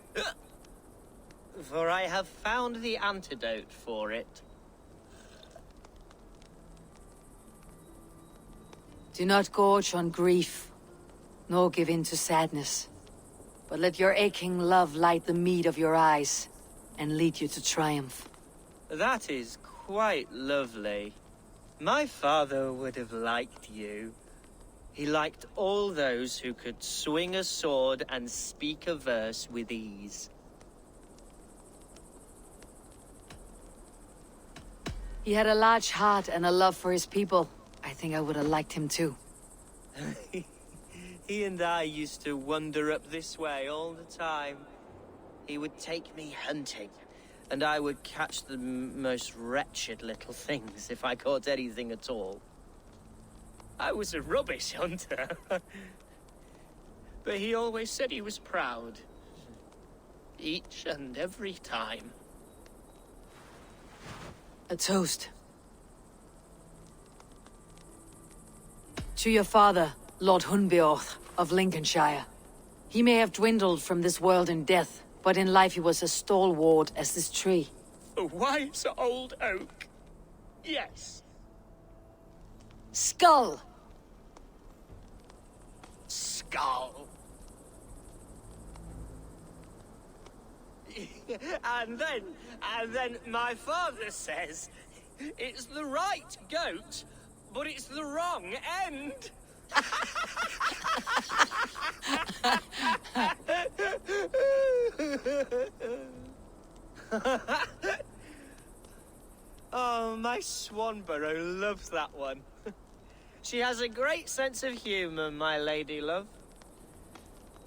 For I have found the antidote for it. Do not gorge on grief, nor give in to sadness. But let your aching love light the mead of your eyes, and lead you to triumph. That is quite lovely. My father would have liked you. He liked all those who could swing a sword and speak a verse with ease. He had a large heart and a love for his people. I think I would have liked him too. He and I used to wander up this way all the time. He would take me hunting, and I would catch the most wretched little things if I caught anything at all. I was a rubbish hunter. But he always said he was proud. Each and every time. A toast. To your father, Lord Hunbeorth of Lincolnshire. He may have dwindled from this world in death, but in life he was as stalwart as this tree. A wise old oak. Yes. Skull! Skull. And then my father says, it's the right goat, but it's the wrong end. Oh, my Swanborough loves that one. She has a great sense of humor, my lady love.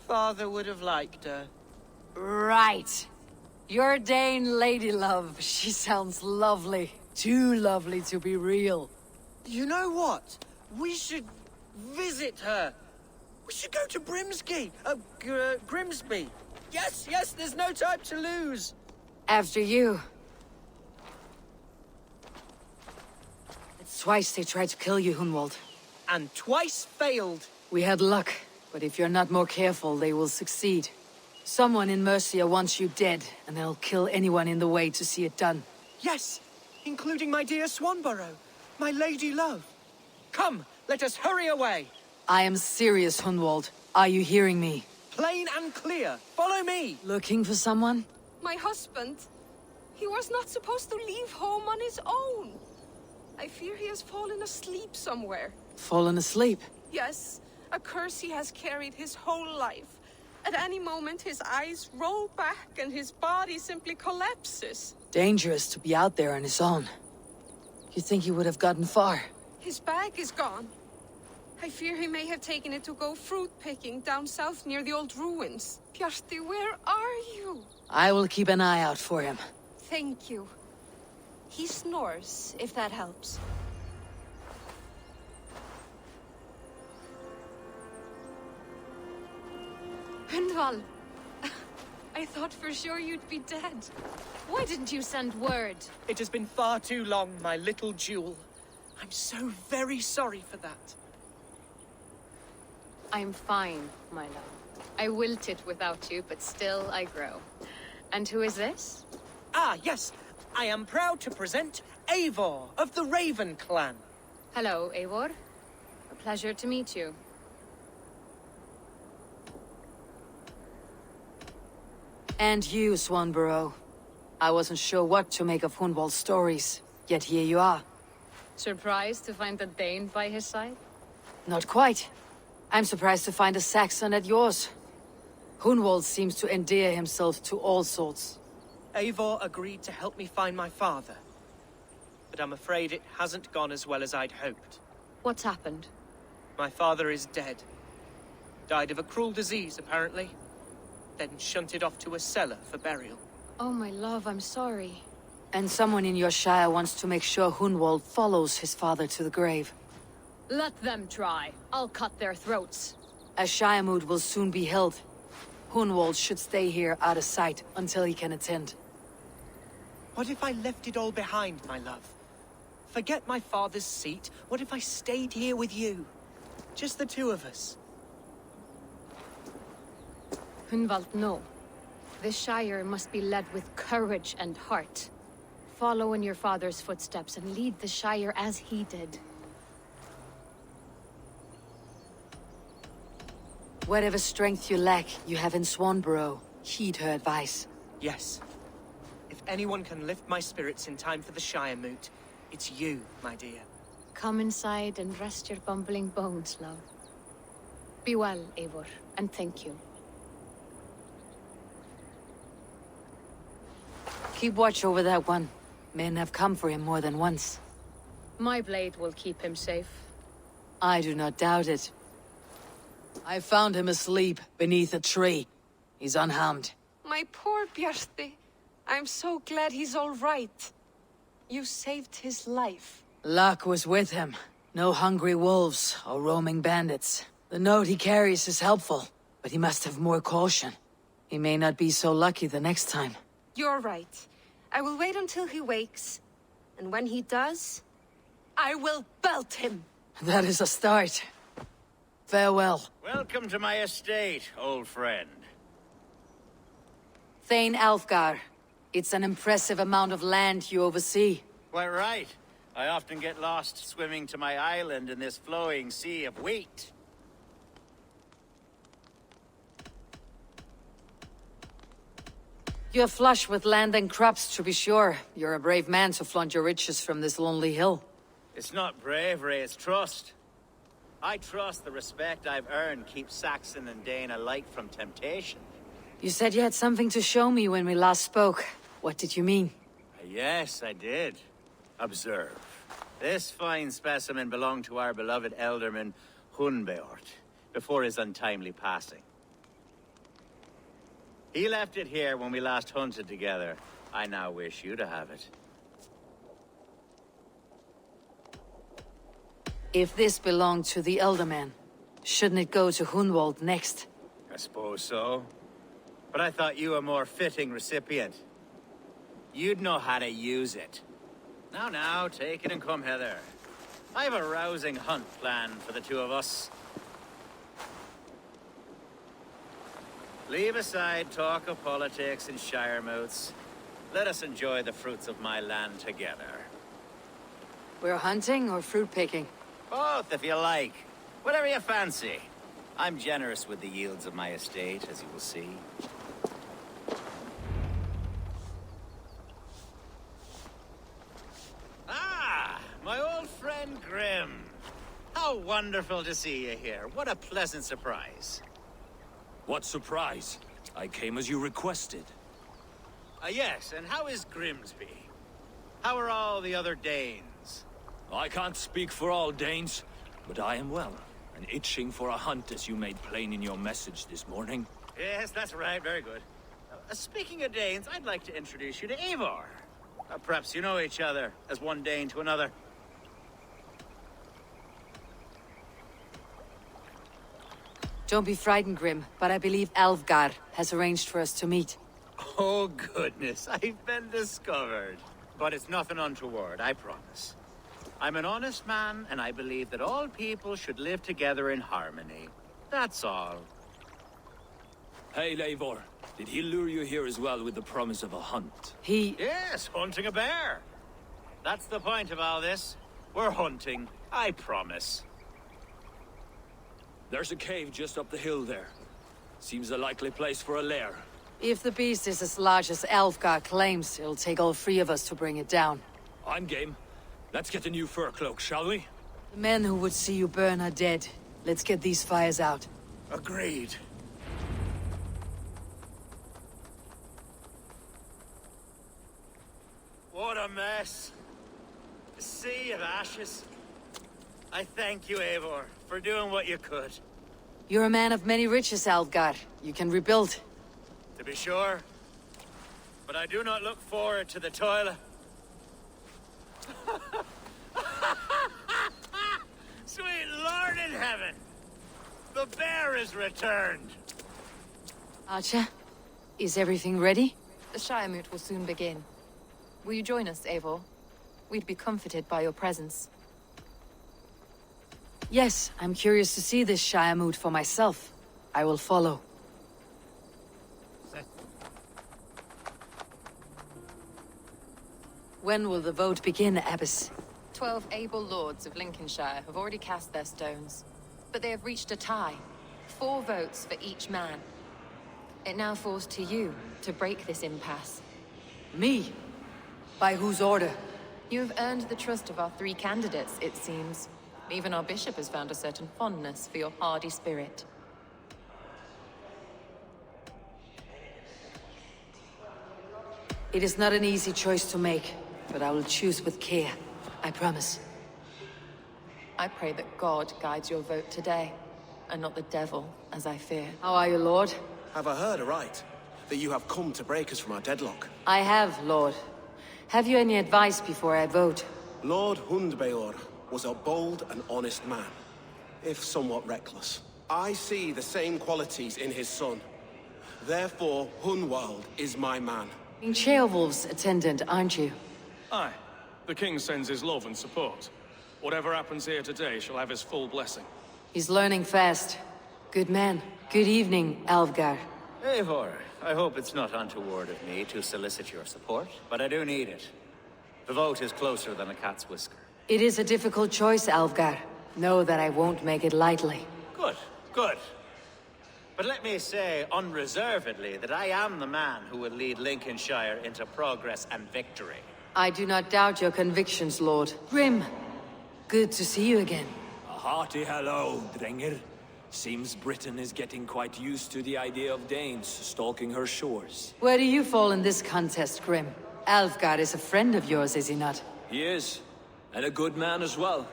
Father would have liked her. Right. Your Dane lady love. She sounds lovely. Too lovely to be real. You know what? We should visit her. We should go to Grimsby. Yes, there's no time to lose. After you. It's twice they tried to kill you, Hunwald. And twice failed. We had luck, But if you're not more careful, they will succeed. Someone in Mercia wants you dead, and they'll kill anyone in the way to see it done. Yes, including my dear Swanborough, my lady love. Come, let us hurry away. I am serious, Hunwald. Are you hearing me? Plain and clear. Follow me. Looking for someone? My husband. He was not supposed to leave home on his own. I fear he has fallen asleep somewhere. Fallen asleep? Yes, a curse he has carried his whole life. At any moment, his eyes roll back and his body simply collapses. Dangerous to be out there on his own. You think he would have gotten far? His bag is gone. I fear he may have taken it to go fruit picking down south near the old ruins. Bjarti, where are you? I will keep an eye out for him. Thank you. He snores, if that helps. Hundwald! I thought for sure you'd be dead. Why didn't you send word? It has been far too long, my little jewel. I'm so very sorry for that. I'm fine, my love. I wilted without you, but still I grow. And who is this? Ah, yes. I am proud to present Eivor of the Raven clan. Hello, Eivor. A pleasure to meet you. And you, Swanborough. I wasn't sure what to make of Hunwald's stories, yet here you are. Surprised to find a Dane by his side? Not quite. I'm surprised to find a Saxon at yours. Hunwald seems to endear himself to all sorts. Eivor agreed to help me find my father. But I'm afraid it hasn't gone as well as I'd hoped. What's happened? My father is dead. Died of a cruel disease, apparently. Then shunted off to a cellar for burial. Oh, my love, I'm sorry. And someone in your shire wants to make sure Hunwald follows his father to the grave. Let them try. I'll cut their throats. A shire moot will soon be held. Hunwald should stay here out of sight until he can attend. What if I left it all behind, my love? Forget my father's seat. What if I stayed here with you? Just the two of us. Hunwald, no. This Shire must be led with courage and heart. Follow in your father's footsteps and lead the Shire as he did. Whatever strength you lack, you have in Swanborough. Heed her advice. Yes. If anyone can lift my spirits in time for the Shire moot, it's you, my dear. Come inside and rest your bumbling bones, love. Be well, Eivor, and thank you. Keep watch over that one. Men have come for him more than once. My blade will keep him safe. I do not doubt it. I found him asleep beneath a tree. He's unharmed. My poor Bjarti. I'm so glad he's all right. You saved his life. Luck was with him. No hungry wolves or roaming bandits. The note he carries is helpful, but he must have more caution. He may not be so lucky the next time. You're right. I will wait until he wakes. And when he does, I will belt him. That is a start. Farewell. Welcome to my estate, old friend. Thane Alfgar. It's an impressive amount of land you oversee. Quite right. I often get lost swimming to my island in this flowing sea of wheat. You're flush with land and crops, to be sure. You're a brave man to flaunt your riches from this lonely hill. It's not bravery, it's trust. I trust the respect I've earned keeps Saxon and Dane alike from temptation. You said you had something to show me when we last spoke. What did you mean? Yes, I did. Observe. This fine specimen belonged to our beloved elderman, Hunbeort, before his untimely passing. He left it here when we last hunted together. I now wish you to have it. If this belonged to the Elderman, shouldn't it go to Hunwald next? I suppose so. But I thought you a more fitting recipient. You'd know how to use it. Now, take it and come hither. I have a rousing hunt planned for the two of us. Leave aside talk of politics and shire moots. Let us enjoy the fruits of my land together. We're hunting or fruit picking? Both, if you like. Whatever you fancy. I'm generous with the yields of my estate, as you will see. Ah, my old friend Grim. How wonderful to see you here. What a pleasant surprise. What surprise? I came as you requested. Yes, and how is Grimsby? How are all the other Danes? I can't speak for all Danes, but I am well, and itching for a hunt as you made plain in your message this morning. Yes, that's right. Very good. Speaking of Danes, I'd like to introduce you to Eivor. Perhaps you know each other, as one Dane to another. Don't be frightened, Grim, but I believe Alfgar has arranged for us to meet. Oh, goodness, I've been discovered. But it's nothing untoward, I promise. I'm an honest man, and I believe that all people should live together in harmony. That's all. Hey, Eivor. Did he lure you here as well with the promise of a hunt? Yes, hunting a bear. That's the point of all this. We're hunting, I promise. There's a cave just up the hill there. Seems a likely place for a lair. If the beast is as large as Alfgar claims, it'll take all three of us to bring it down. I'm game. Let's get a new fur cloak, shall we? The men who would see you burn are dead. Let's get these fires out. Agreed. What a mess. A sea of ashes. I thank you, Eivor, for doing what you could. You're a man of many riches, Alfgar. You can rebuild. To be sure. But I do not look forward to the toil. Sweet Lord in heaven! The bear is returned! Archer, is everything ready? The Shire Moot will soon begin. Will you join us, Eivor? We'd be comforted by your presence. Yes, I'm curious to see this Shire Moot for myself. I will follow. When will the vote begin, Abbess? 12 able lords of Lincolnshire have already cast their stones, but they have reached a tie. 4 votes for each man. It now falls to you to break this impasse. Me? By whose order? You have earned the trust of our 3 candidates, it seems. Even our bishop has found a certain fondness for your hardy spirit. It is not an easy choice to make, but I will choose with care. I promise. I pray that God guides your vote today, and not the devil, as I fear. How are you, Lord? Have I heard aright? That you have come to break us from our deadlock? I have, Lord. Have you any advice before I vote? Lord Hundbeor was a bold and honest man, if somewhat reckless. I see the same qualities in his son. Therefore, Hunwald is my man. King Ceolwulf's attendant, aren't you? Aye. The king sends his love and support. Whatever happens here today shall have his full blessing. He's learning fast. Good man. Good evening, Alfgar. Eivor, I hope it's not untoward of me to solicit your support, but I do need it. The vote is closer than a cat's whisker. It is a difficult choice, Alfgar. Know that I won't make it lightly. Good, good. But let me say unreservedly that I am the man who will lead Lincolnshire into progress and victory. I do not doubt your convictions, Lord. Grim, good to see you again. A hearty hello, Drenger. Seems Britain is getting quite used to the idea of Danes stalking her shores. Where do you fall in this contest, Grim? Alfgar is a friend of yours, is he not? He is, and a good man as well.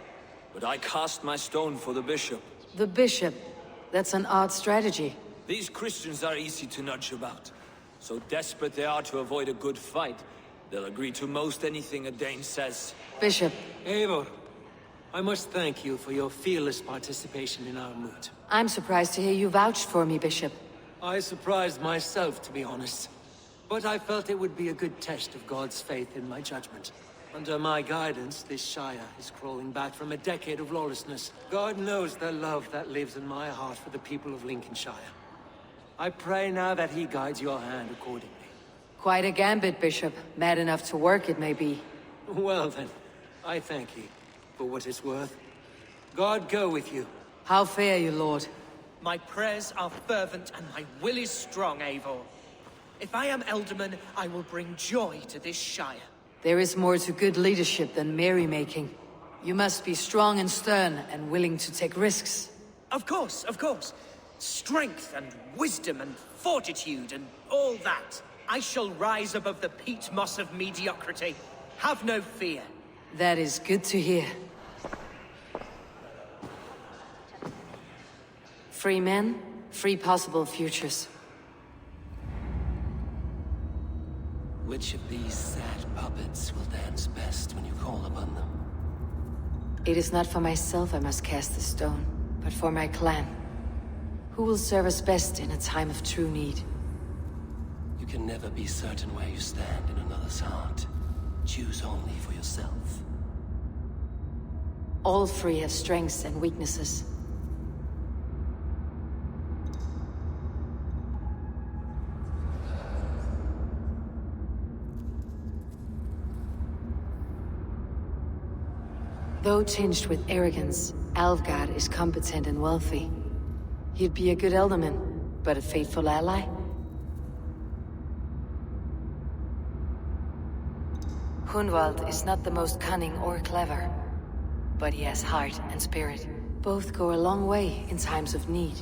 But I cast my stone for the bishop. The bishop? That's an odd strategy. These Christians are easy to nudge about. So desperate they are to avoid a good fight, they'll agree to most anything a Dane says. Bishop. Eivor, I must thank you for your fearless participation in our moot. I'm surprised to hear you vouched for me, Bishop. I surprised myself, to be honest. But I felt it would be a good test of God's faith in my judgment. Under my guidance, this Shire is crawling back from a decade of lawlessness. God knows the love that lives in my heart for the people of Lincolnshire. I pray now that he guides your hand accordingly. Quite a gambit, Bishop. Mad enough to work, it may be. Well then, I thank you for what it's worth. God go with you. How fare you, Lord? My prayers are fervent and my will is strong, Eivor. If I am Elderman, I will bring joy to this Shire. There is more to good leadership than merrymaking. You must be strong and stern and willing to take risks. Of course, of course. Strength and wisdom and fortitude and all that. I shall rise above the peat moss of mediocrity. Have no fear. That is good to hear. Free men, free possible futures. Which of these sad puppets will dance best when you call upon them? It is not for myself I must cast the stone, but for my clan. Who will serve us best in a time of true need? You can never be certain where you stand in another's heart. Choose only for yourself. All three have strengths and weaknesses. Though tinged with arrogance, Alvgard is competent and wealthy. He'd be a good Elderman, but a faithful ally? Hunwald is not the most cunning or clever, but he has heart and spirit. Both go a long way in times of need.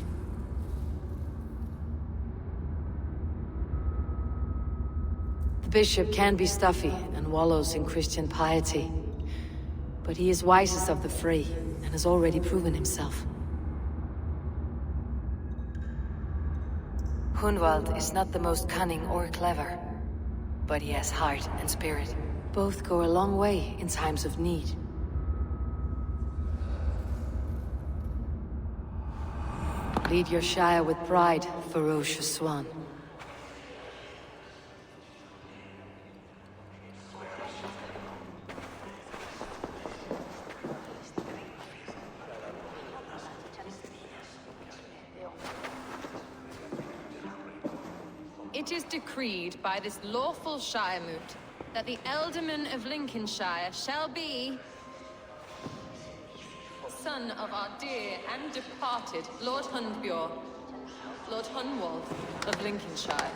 The bishop can be stuffy and wallows in Christian piety, but he is wisest of the three and has already proven himself. Hunwald is not the most cunning or clever, but he has heart and spirit. Both go a long way in times of need. Lead your Shire with pride, ferocious swan. It is decreed by this lawful Shiremoot that the Elderman of Lincolnshire shall be son of our dear and departed Lord Hundbjorn, Lord Hunwald of Lincolnshire.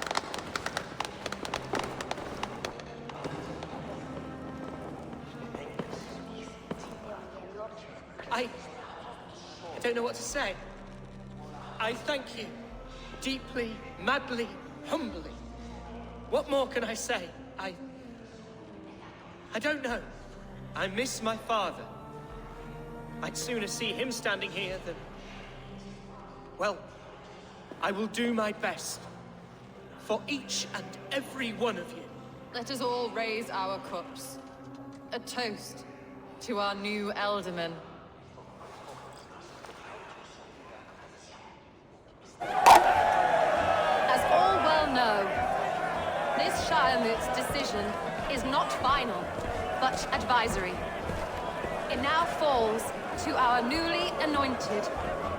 I don't know what to say. I thank you. Deeply, madly, humbly. What more can I say? I don't know. I miss my father. I'd sooner see him standing here than... Well, I will do my best. For each and every one of you. Let us all raise our cups. A toast to our new Elderman. As all well know, this Shiremoot's decision is not final, but advisory. It now falls to our newly anointed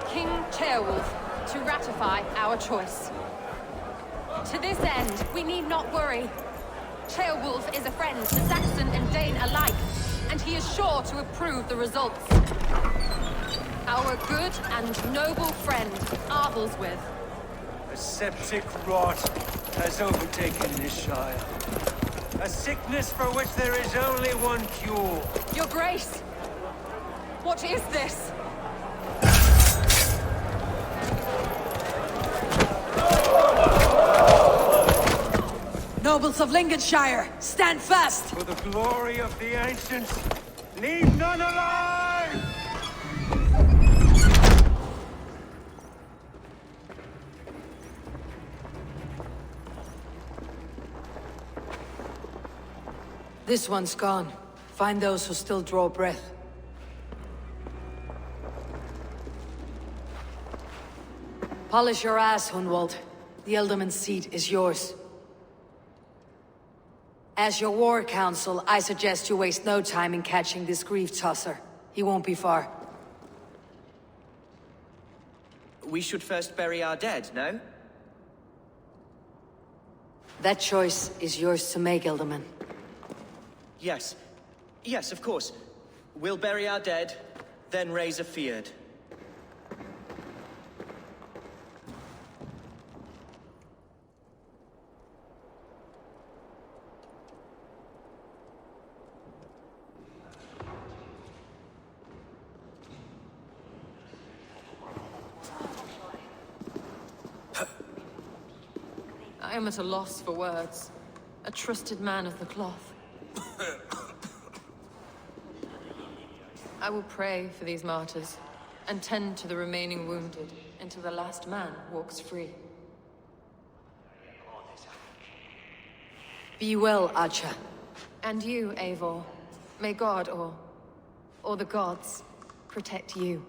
King Ceolwulf to ratify our choice. To this end, we need not worry. Ceolwulf is a friend to Saxon and Dane alike, and he is sure to approve the results. Our good and noble friend, Arthelswith. A septic rot has overtaken this Shire. A sickness for which there is only one cure. Your Grace! What is this? Nobles of Lincolnshire, stand fast! For the glory of the ancients, leave none alive! This one's gone. Find those who still draw breath. Polish your ass, Hunwald. The Elderman's seat is yours. As your war council, I suggest you waste no time in catching this grief-tosser. He won't be far. We should first bury our dead, no? That choice is yours to make, Elderman. Yes. Yes, of course. We'll bury our dead, then raise a feared. I am at a loss for words. A trusted man of the cloth. I will pray for these martyrs, and tend to the remaining wounded, until the last man walks free. Be well, Archer. And you, Eivor. May God, or the gods, protect you.